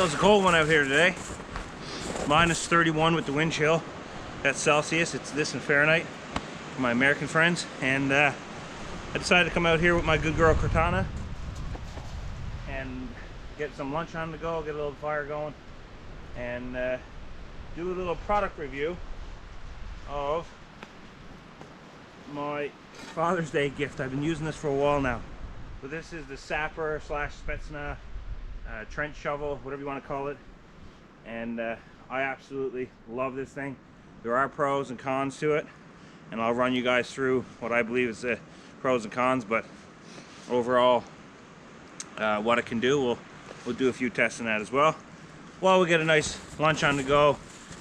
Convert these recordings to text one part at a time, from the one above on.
So it's a cold one out here today. Minus 31 with the wind chill. That's Celsius. It's this in Fahrenheit for my American friends. And I decided to come out here with my good girl Cortana and get some lunch on the go, get a little fire going, and do a little product review of my Father's Day gift. I've been using this for a while now. But this is the Sapper / Spetsna trench shovel, whatever you want to call it. And I absolutely love this thing. There are pros and cons to it, and I'll run you guys through what I believe is the pros and cons. But overall, what it can do, we'll do a few tests on that as well, while we get a nice lunch on the go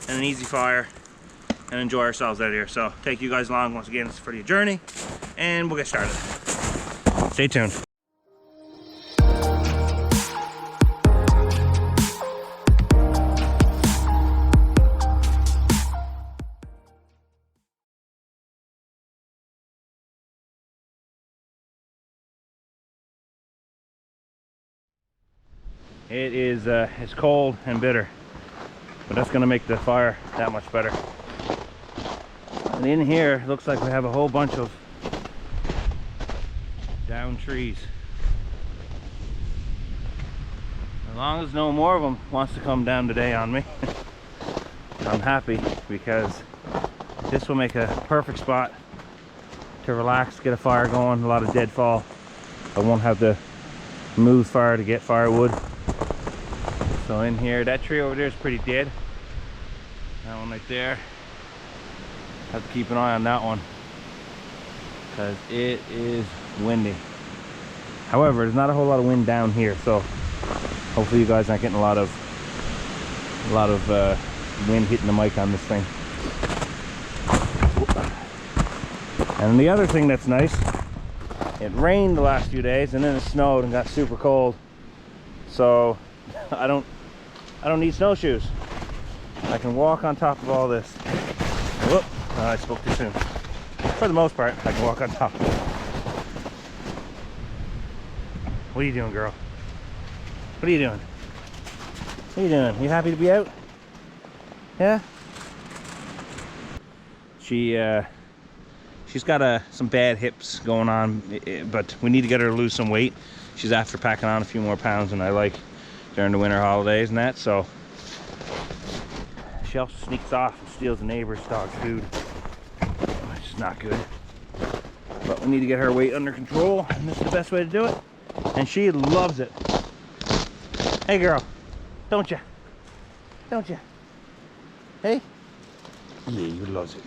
and an easy fire and enjoy ourselves out here. So take you guys along once again for the journey, and we'll get started. Stay tuned. It is it's cold and bitter, but that's gonna make the fire that much better. And in here, it looks like we have a whole bunch of down trees. As long as no more of them wants to come down today on me, I'm happy, because this will make a perfect spot to relax, get a fire going, a lot of deadfall. I won't have to move fire to get firewood. So in here, that tree over there is pretty dead. That one right there, have to keep an eye on that one because it is windy. However, there's not a whole lot of wind down here, so hopefully you guys aren't getting a lot of wind hitting the mic on this thing. And the other thing that's nice, it rained the last few days and then it snowed and got super cold, so I don't need snowshoes. I can walk on top of all this. Whoop, I spoke too soon. For the most part, I can walk on top. What are you doing, girl? What are you doing? What are you doing? You happy to be out? Yeah? She's got some bad hips going on, but we need to get her to lose some weight. She's after packing on a few more pounds than I like during the winter holidays and that, so she also sneaks off and steals the neighbor's dog's food, which is not good. But we need to get her weight under control, and this is the best way to do it. And she loves it. Hey girl, don't you? Don't you? Hey? Yeah, you loves it.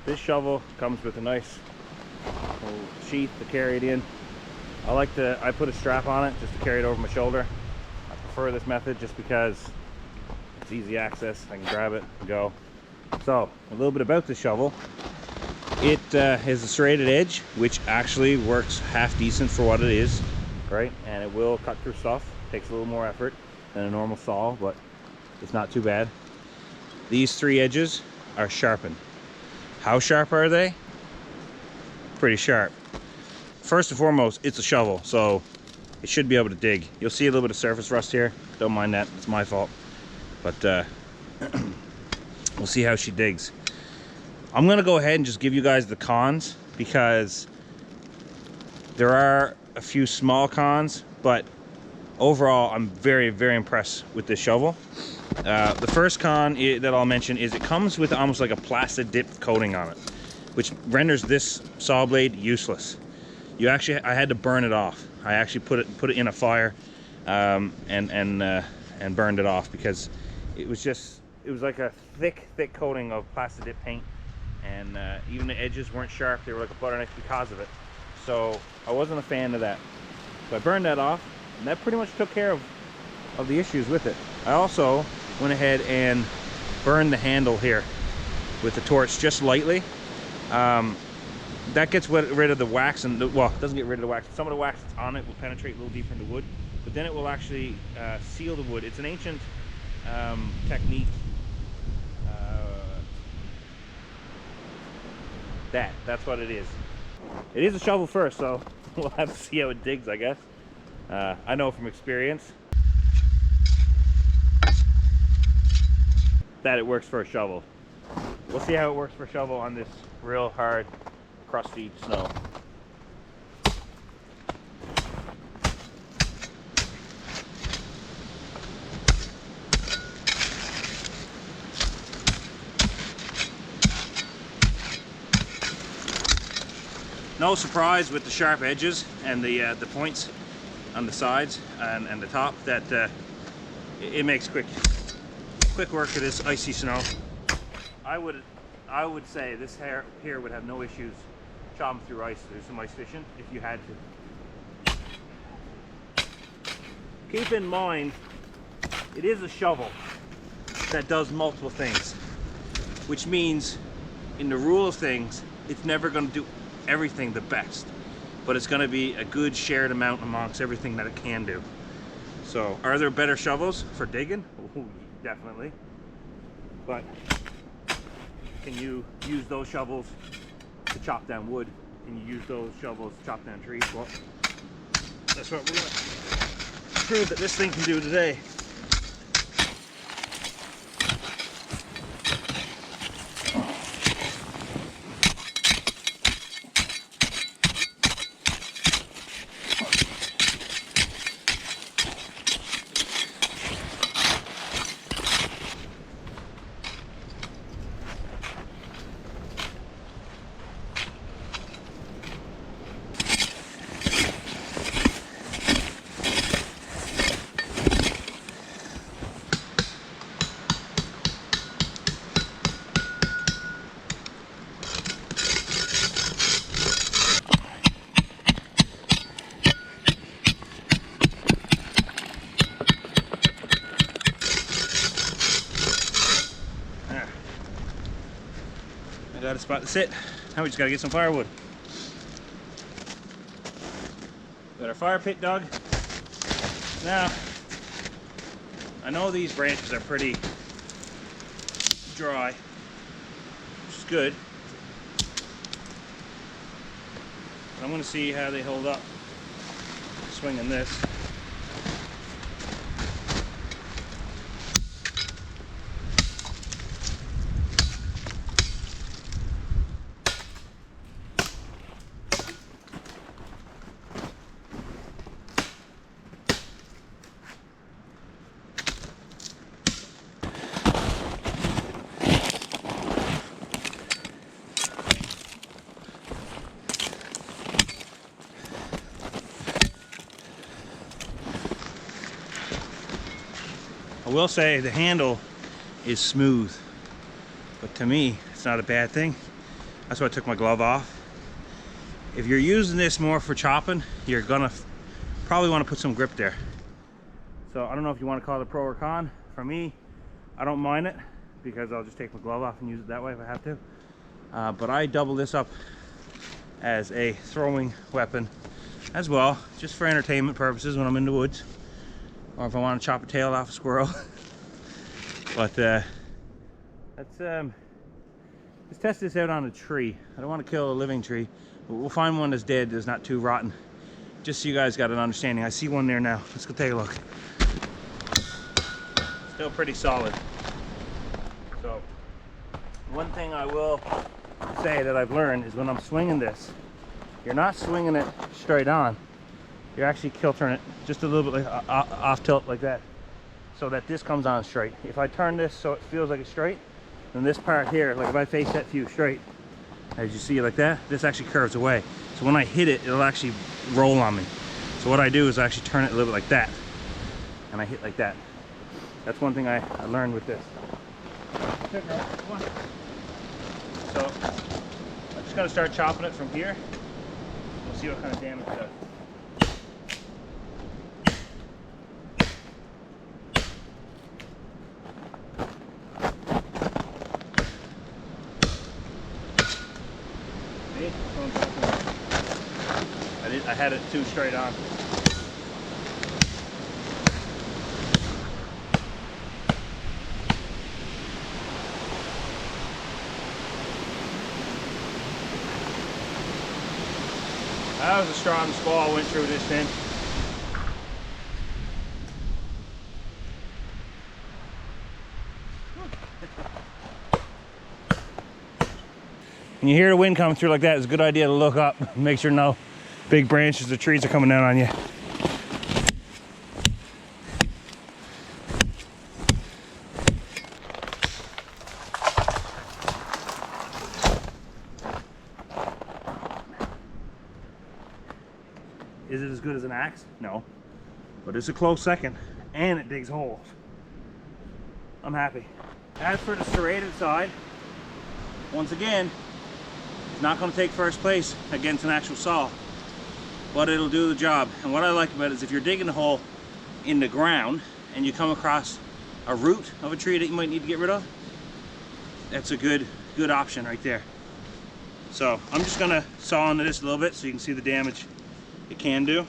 This shovel comes with a nice little sheath to carry it in. I put a strap on it just to carry it over my shoulder. I prefer this method just because it's easy access. I can grab it and go. So, a little bit about this shovel. It is a serrated edge, which actually works half decent for what it is, right? And it will cut through stuff. Takes a little more effort than a normal saw, but it's not too bad. These three edges are sharpened. How sharp are they? Pretty sharp. First and foremost, it's a shovel, so it should be able to dig. You'll see a little bit of surface rust here. Don't mind that, it's my fault. But we'll see how she digs. I'm gonna go ahead and just give you guys the cons, because there are a few small cons, but overall I'm very, very impressed with this shovel. The first con that I'll mention is it comes with almost like a plastic dip coating on it, which renders this saw blade useless. I had to burn it off. I actually put it in a fire and burned it off, because it was like a thick coating of plastic dip paint, and even the edges weren't sharp. They were like a butter knife because of it. So I wasn't a fan of that. So I burned that off, and that pretty much took care of the issues with it. I also went ahead and burned the handle here with the torch just lightly. That gets rid of the wax, and well, it doesn't get rid of the wax. Some of the wax that's on it will penetrate a little deeper into wood, but then it will actually seal the wood. It's an ancient technique. That's what it is. It is a shovel first, so we'll have to see how it digs, I guess. I know from experience that it works for a shovel. We'll see how it works for a shovel on this real hard, crusty snow. No surprise with the sharp edges and the points on the sides and the top that it makes quick work of this icy snow. I would say this here would have no issues chopping through ice. There's some ice fishing if you had to. Keep in mind, it is a shovel that does multiple things, which means in the rule of things, it's never going to do everything the best, but it's going to be a good shared amount amongst everything that it can do. So are there better shovels for digging? Ooh, definitely. But can you use those shovels to chop down wood? Can you use those shovels to chop down trees? Well, that's what we're going to prove that this thing can do today. I got a spot to sit. Now we just gotta get some firewood. Got our fire pit dug. Now, I know these branches are pretty dry, which is good. But I'm gonna see how they hold up swinging this. I will say the handle is smooth, but to me it's not a bad thing. That's why I took my glove off. If you're using this more for chopping, you're gonna probably want to put some grip there. So I don't know if you want to call it a pro or con. For me, I don't mind it because I'll just take my glove off and use it that way if I have to. But I double this up as a throwing weapon as well, just for entertainment purposes when I'm in the woods, or if I want to chop a tail off a squirrel. But let's test this out on a tree. I don't want to kill a living tree, but we'll find one that's dead, that's not too rotten, just so you guys got an understanding. I see one there now. Let's go take a look. Still pretty solid. So one thing I will say that I've learned is when I'm swinging this, you're not swinging it straight on. You're actually kiltering it just a little bit like, off tilt like that, so that this comes on straight. If I turn this so it feels like it's straight, then this part here, like if I face that view straight, as you see like that, this actually curves away. So when I hit it, it'll actually roll on me. So what I do is I actually turn it a little bit like that, and I hit like that. That's one thing I learned with this. So I'm just gonna start chopping it from here. We'll see what kind of damage it does. I had it too straight on. That was a strong squall went through this thing. When you hear the wind coming through like that, it's a good idea to look up, make sure no big branches or trees are coming down on you. Is it as good as an axe? No. But it's a close second, and it digs holes. I'm happy. As for the serrated side, once again, it's not going to take first place against an actual saw, but it'll do the job. And what I like about it is if you're digging a hole in the ground and you come across a root of a tree that you might need to get rid of, that's a good option right there. So I'm just going to saw into this a little bit so you can see the damage it can do.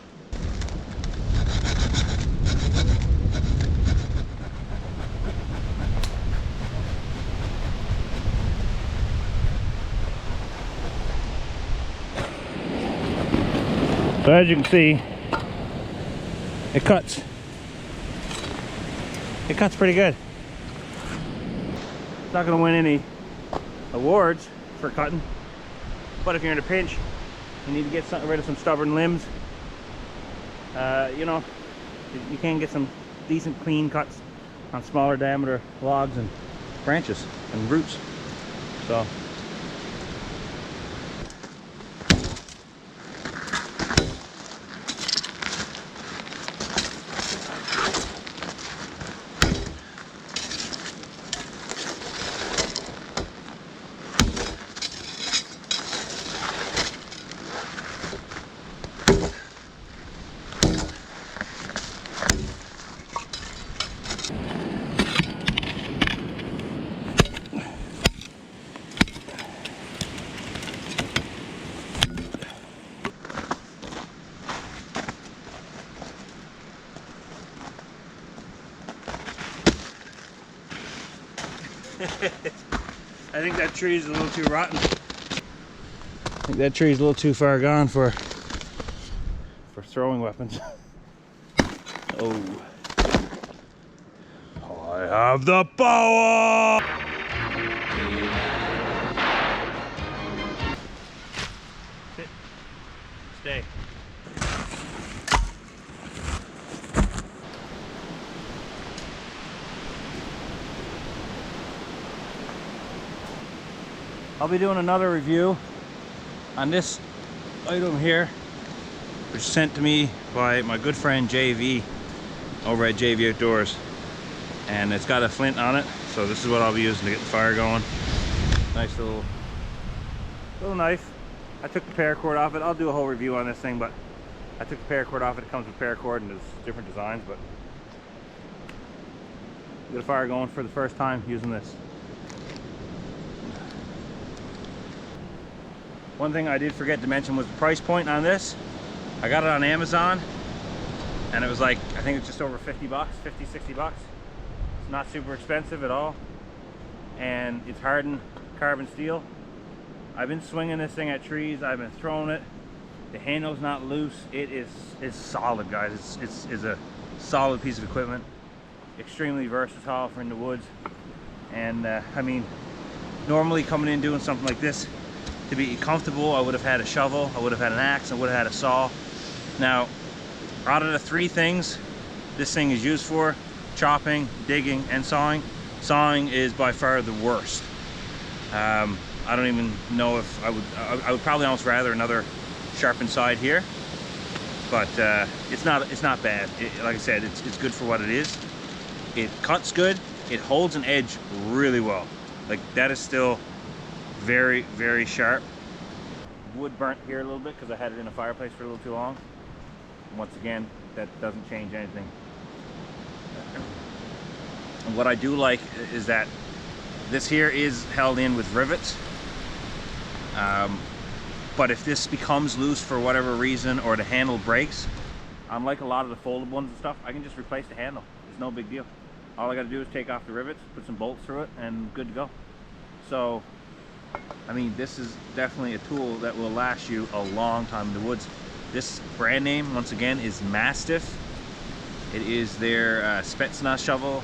So as you can see, it cuts. It cuts pretty good. It's not going to win any awards for cutting, but if you're in a pinch, you need to get rid of some stubborn limbs. You know, you can get some decent clean cuts on smaller diameter logs and branches and roots. So I think that tree is a little too rotten. I think that tree is a little too far gone for throwing weapons. Oh. I have the power! Sit. Stay. I'll be doing another review on this item here, which was sent to me by my good friend JV over at JV Outdoors, and it's got a flint on it, so this is what I'll be using to get the fire going. Nice little knife. I took the paracord off it. I'll do a whole review on this thing, but I took the paracord off it. It comes with paracord and there's different designs, but get a fire going for the first time using this. One thing I did forget to mention was the price point on this. I got it on Amazon and it was like, I think it's just over 50 bucks, 50, 60 bucks. It's not super expensive at all. And it's hardened carbon steel. I've been swinging this thing at trees. I've been throwing it. The handle's not loose. It's solid, guys. It's a solid piece of equipment. Extremely versatile for in the woods. And I mean, normally coming in doing something like this, to be comfortable, I would have had a shovel, I would have had an axe, I would have had a saw. Now, out of the three things this thing is used for, chopping, digging, and sawing, sawing is by far the worst. I don't even know if I would probably almost rather another sharpened side here, but it's not bad. Like I said, it's good for what it is. It cuts good. It holds an edge really well. Like, that is still very, very sharp. Wood burnt here a little bit because I had it in a fireplace for a little too long. Once again, that doesn't change anything. And what I do like is that this here is held in with rivets. But if this becomes loose for whatever reason, or the handle breaks, unlike a lot of the folded ones and stuff, I can just replace the handle. It's no big deal. All I got to do is take off the rivets, put some bolts through it, and good to go. So, I mean, this is definitely a tool that will last you a long time in the woods. This brand name, once again, is Mastiff. It is their Spetsnaz shovel,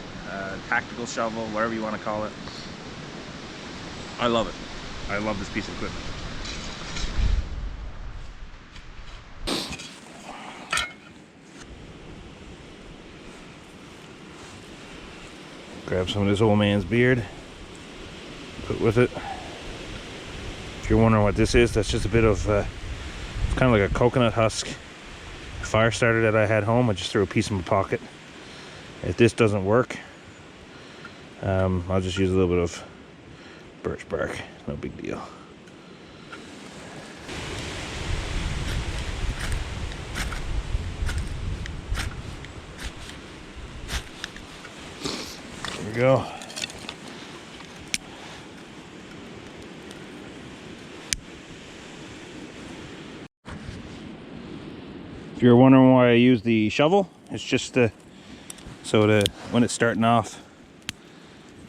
tactical shovel, whatever you want to call it. I love it. I love this piece of equipment. Grab some of this old man's beard, put with it. If you're wondering what this is, that's just a bit of, it's kind of like a coconut husk fire starter that I had home. I just threw a piece in my pocket. If this doesn't work, I'll just use a little bit of birch bark, no big deal. There we go. If you're wondering why I use the shovel, it's just when it's starting off,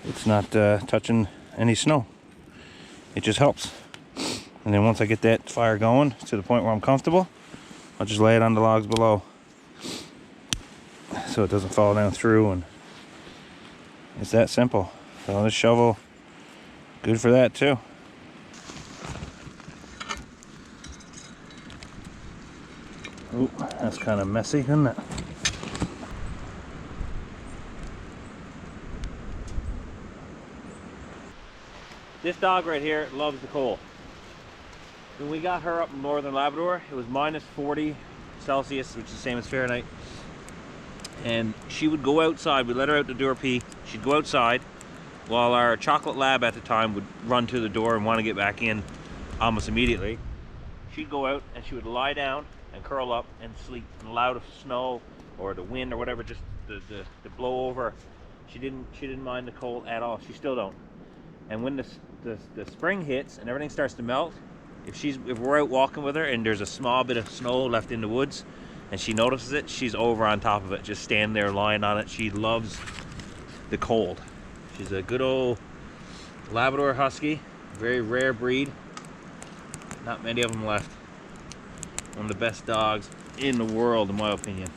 it's not touching any snow. It just helps. And then once I get that fire going to the point where I'm comfortable, I'll just lay it on the logs below so it doesn't fall down through, and it's that simple. So this shovel, good for that too. Ooh, that's kind of messy, isn't it? This dog right here loves the cold. When we got her up in northern Labrador, it was -40 Celsius, which is the same as Fahrenheit. And she would go outside, we'd let her out to do her pee. She'd go outside while our chocolate lab at the time would run to the door and want to get back in almost immediately. She'd go out and she would lie down and curl up and sleep, and allow the snow or the wind or whatever just to blow over. She didn't mind the cold at all. She still don't. And when the spring hits and everything starts to melt, if we're out walking with her and there's a small bit of snow left in the woods and she notices it, she's over on top of it, just standing there lying on it. She loves the cold. She's a good old Labrador Husky, very rare breed. Not many of them left. One of the best dogs in the world, in my opinion.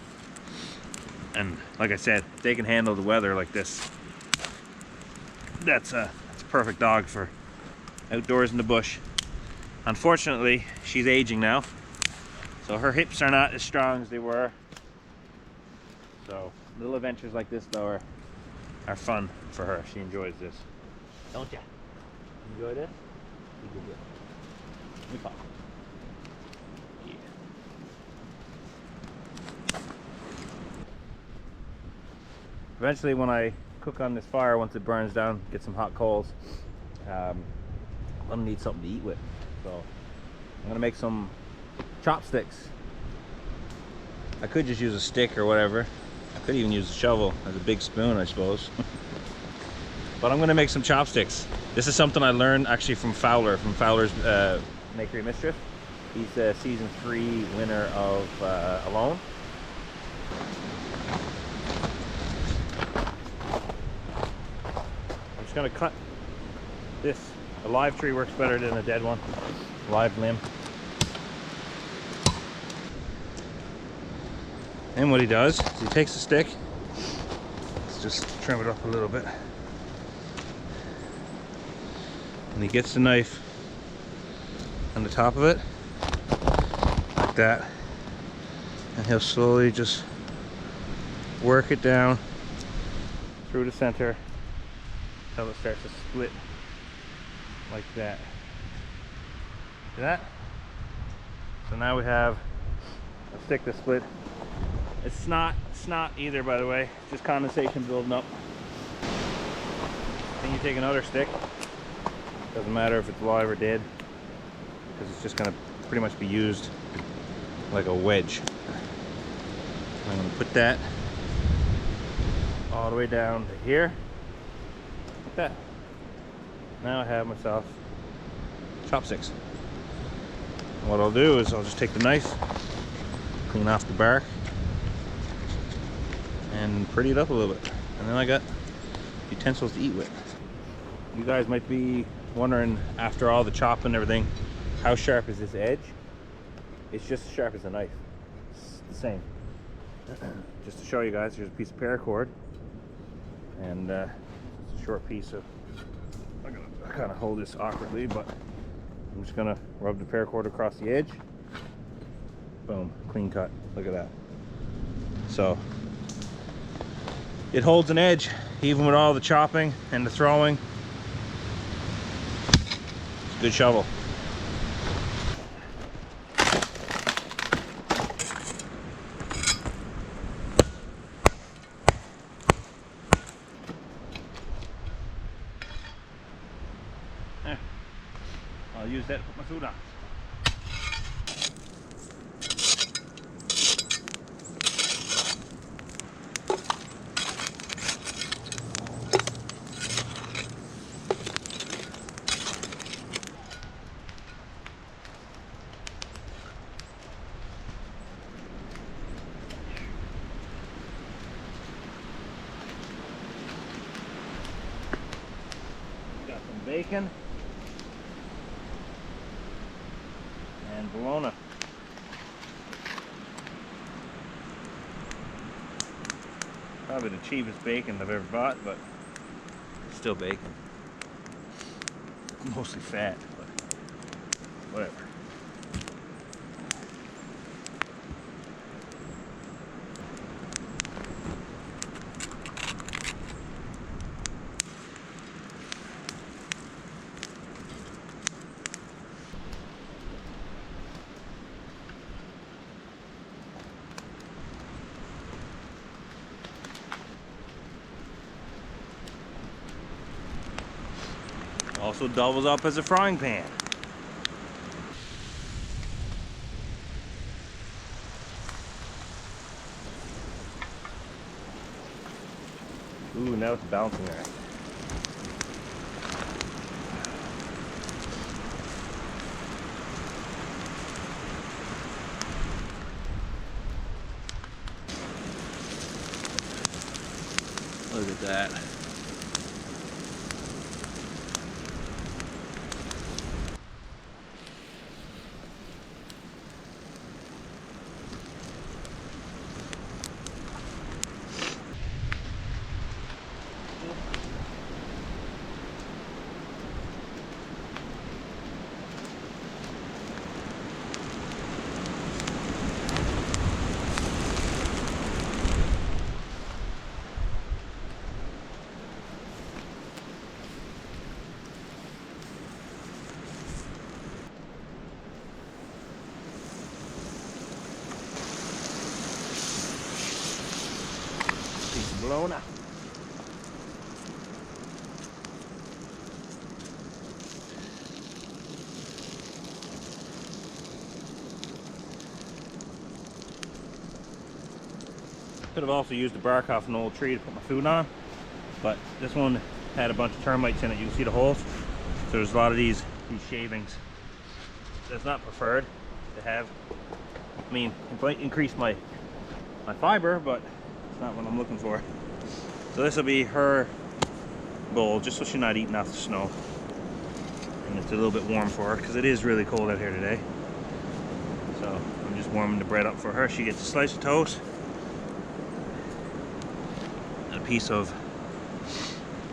And like I said, if they can handle the weather like this, that's a perfect dog for outdoors in the bush. Unfortunately, she's aging now, so her hips are not as strong as they were. So little adventures like this though are fun for her. She enjoys this, don't ya? Enjoy this? Let me talk. Yeah. Eventually, when I cook on this fire, once it burns down, get some hot coals, I'm gonna need something to eat with. So I'm gonna make some chopsticks. I could just use a stick or whatever. I could even use a shovel as a big spoon, I suppose. But I'm gonna make some chopsticks. This is something I learned actually from Fowler's Makery Mischief. He's a season 3 winner of Alone. I'm just gonna cut this. A live tree works better than a dead one. Live limb. And what he does is he takes a stick. Let's just trim it up a little bit. And he gets the knife on the top of it, like that. And he'll slowly just work it down through the center until it starts to split like that. See that? So now we have a stick to split. It's not either, by the way, just condensation building up. Then you take another stick, doesn't matter if it's live or dead, because it's just going to pretty much be used like a wedge. I'm going to put that all the way down to here, like that. Now I have myself chopsticks. And what I'll do is I'll just take the knife, clean off the bark, and pretty it up a little bit. And then I got utensils to eat with. You guys might be wondering, after all the chopping and everything, how sharp is this edge? It's just as sharp as a knife. It's the same. Just to show you guys, here's a piece of paracord. And it's a short piece of, I'm gonna kind of hold this awkwardly, but I'm just gonna rub the paracord across the edge. Boom, clean cut. Look at that. So it holds an edge even with all the chopping and the throwing. It's a good shovel. I'll use that to put my food on. Got some bacon and bologna. Probably the cheapest bacon I've ever bought, but it's still bacon. Mostly fat, but whatever. Also doubles up as a frying pan. Ooh, now it's bouncing there. Look at that. Piece of bologna. Could have also used the bark off an old tree to put my food on, but this one had a bunch of termites in it. You can see the holes. So there's a lot of these shavings. That's not preferred to have. I mean, it might increase my fiber, but it's not what I'm looking for. So this will be her bowl, just so she's not eating off the snow. And it's a little bit warm for her because it is really cold out here today. So I'm just warming the bread up for her. She gets a slice of toast, a piece of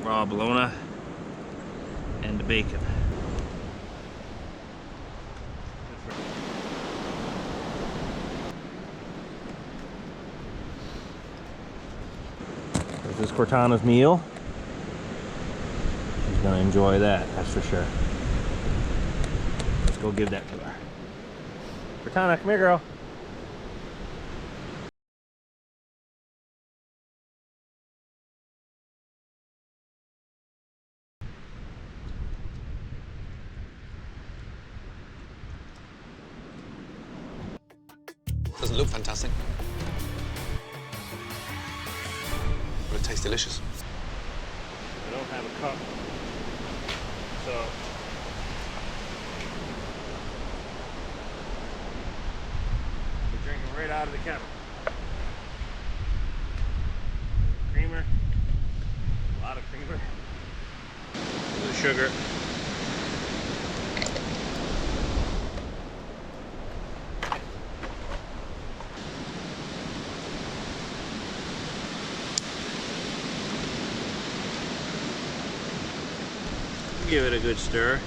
raw bologna, and the bacon. This is Cortana's meal. She's gonna enjoy that, that's for sure. Let's go give that to her. Cortana, come here, girl. Doesn't look fantastic, but it tastes delicious. I don't have a cup, so we're drinking right out of the kettle. Creamer, a lot of creamer, a little sugar. Give it a good stir.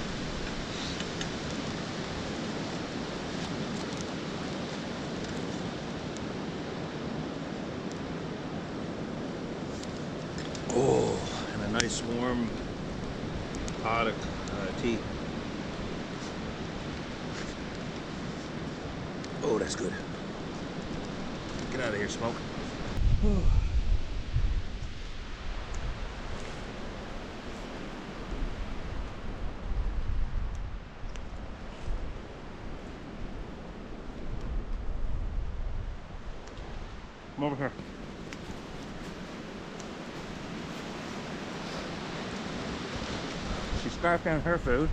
nice warm pot of tea. Oh, that's good. Get out of here, smoke. Come over here. She scarfed down her food.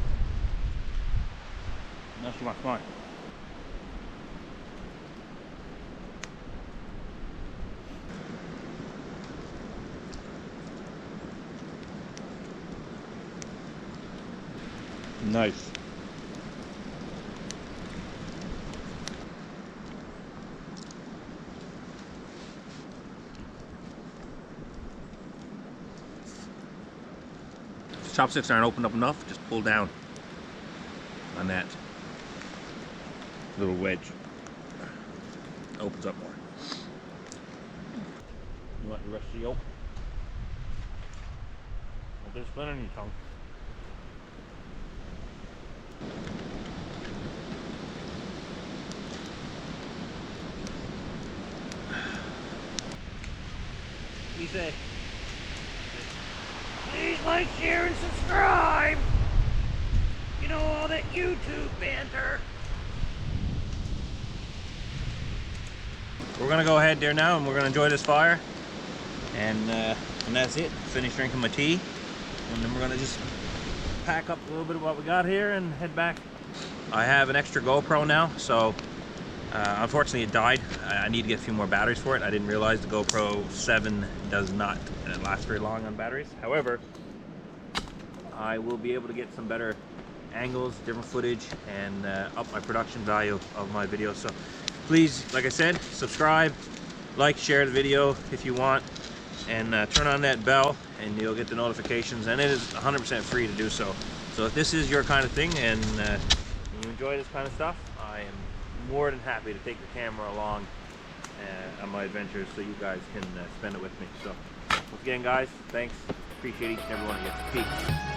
Now she wants mine. Nice. If the chopsticks aren't opened up enough, just pull down on that little wedge. Opens up more. You want the rest of the yolk? Well, there's splint on your tongue. We say, please like, share, and subscribe. You know, all that YouTube banter. We're gonna go ahead there now, and we're gonna enjoy this fire, and that's it. Finish drinking my tea, and then we're gonna just pack up a little bit of what we got here and head back. I have an extra GoPro now, so unfortunately it died. I need to get a few more batteries for it. I didn't realize the GoPro 7 does not last very long on batteries. However, I will be able to get some better angles, different footage, and up my production value of my videos. So please, like I said, subscribe, like, share the video if you want, and turn on that bell and you'll get the notifications, and it is 100% free to do so. So if this is your kind of thing and you enjoy this kind of stuff, I am more than happy to take the camera along on my adventures so you guys can spend it with me. So once again, guys, thanks. Appreciate each and every one of you. Peace.